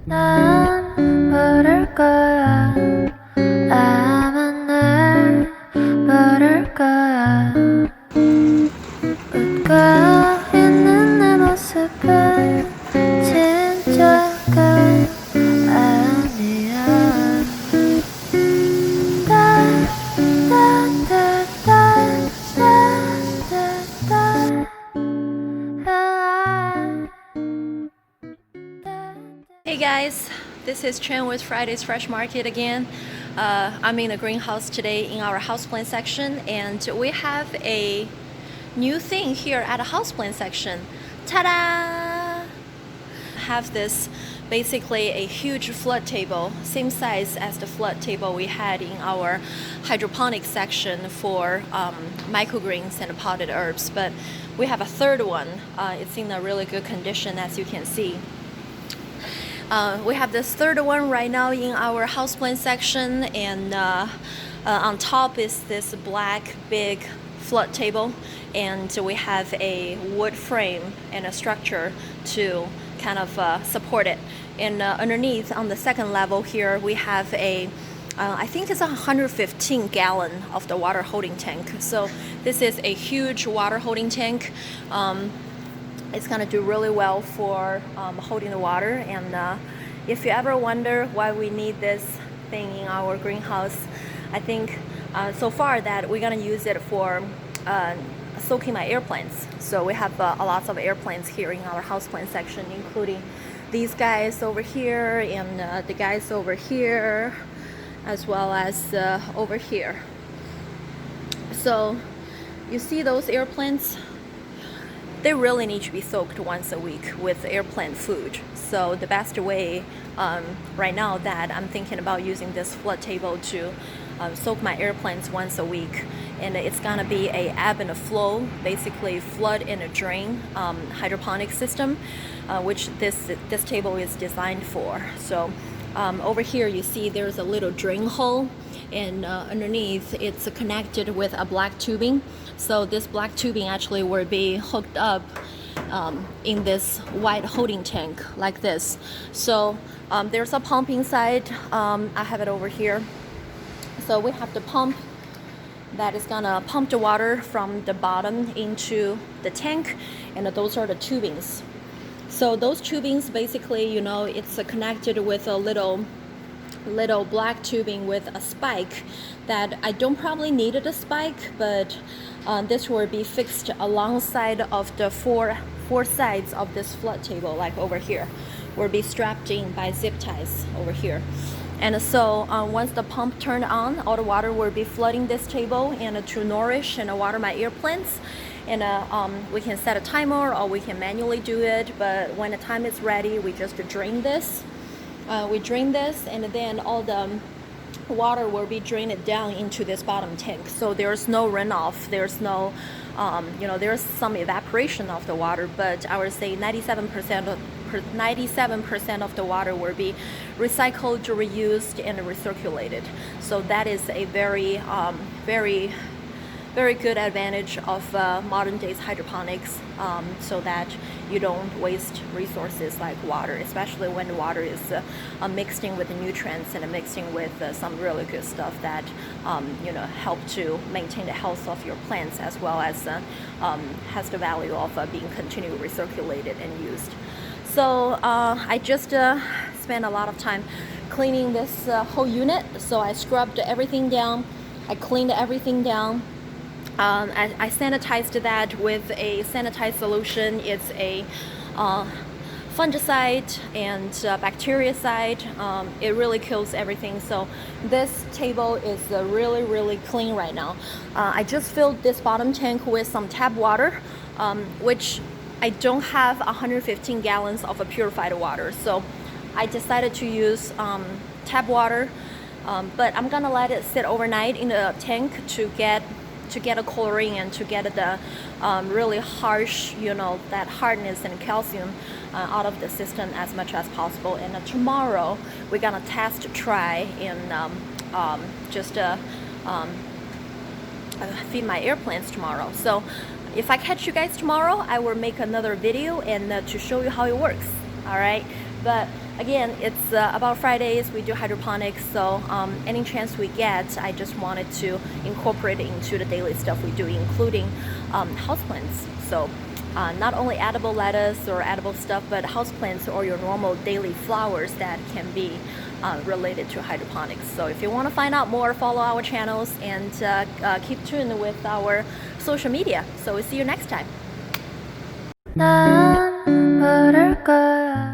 난 부를 거야. 아마 날 부를 거야. 웃고 있는 내 모습은 진짜가 아니야. Hey guys, this is Chen with Friday's Fresh Market again. I'm in the greenhouse today in our houseplant section, and we have a new thing here at the houseplant section. Ta-da! Have this basically a huge flood table, same size as the flood table we had in our hydroponic section for microgreens and potted herbs, but we have a third one. It's in a really good condition, as you can see. We have this third one right now in our houseplant section, and on top is this black big flood table, and we have a wood frame and a structure to kind of support it. And underneath on the second level here we have a I think it's 115 gallon of the water holding tank. So this is a huge water holding tank. It's gonna do really well for holding the water. And if you ever wonder why we need this thing in our greenhouse, I think so far that we're gonna use it for soaking my air plants. So we have a lots of air plants here in our houseplant section, including these guys over here and the guys over here, as well as over here. So you see those air plants? They really need to be soaked once a week with air plant food. So the best way right now that I'm thinking about using this flood table to soak my air plants once a week, and it's gonna be a ebb and a flow, basically flood and a drain hydroponic system, which this table is designed for. So over here you see there's a little drain hole, and underneath it's connected with a black tubing. So this black tubing actually will be hooked up in this white holding tank like this. So there's a pump inside. I have it over here. So we have the pump that is gonna pump the water from the bottom into the tank, and those are the tubings. So those tubings basically, you know, it's connected with a little black tubing with a spike that I don't probably needed a spike, but this will be fixed alongside of the four sides of this flood table, like over here, will be strapped in by zip ties over here. And so once the pump turned on, all the water will be flooding this table and to nourish and water my air plants. And we can set a timer or we can manually do it, but when the time is ready, we just drain this. We drain this, and then all the water will be drained down into this bottom tank. So there's no runoff, there's no you know, there's some evaporation of the water, but I would say 97% of the water will be recycled, reused, and recirculated. So that is a very very good advantage of modern days hydroponics, so that you don't waste resources like water, especially when the water is mixed in with the nutrients and mixed in with some really good stuff that you know, help to maintain the health of your plants, as well as has the value of being continually recirculated and used. So I just spent a lot of time cleaning this whole unit. So I scrubbed everything down, I cleaned everything down. I sanitized that with a sanitized solution. It's a fungicide and bactericide. It really kills everything. So this table is really clean right now. I just filled this bottom tank with some tap water, which I don't have 115 gallons of a purified water. So I decided to use tap water, but I'm gonna let it sit overnight in the tank to get a chlorine and to get the really harsh, you know, that hardness and calcium out of the system as much as possible. And tomorrow we're gonna test try and just feed my air plants tomorrow. So if I catch you guys tomorrow, I will make another video and to show you how it works. All right, But again, it's about Fridays. We do hydroponics, so any chance we get, I just wanted to incorporate it into the daily stuff we do, including houseplants. So not only edible lettuce or edible stuff, but houseplants or your normal daily flowers that can be related to hydroponics. So if you want to find out more, follow our channels and keep tuned with our social media. So we'll see you next time. 난 모를 거야.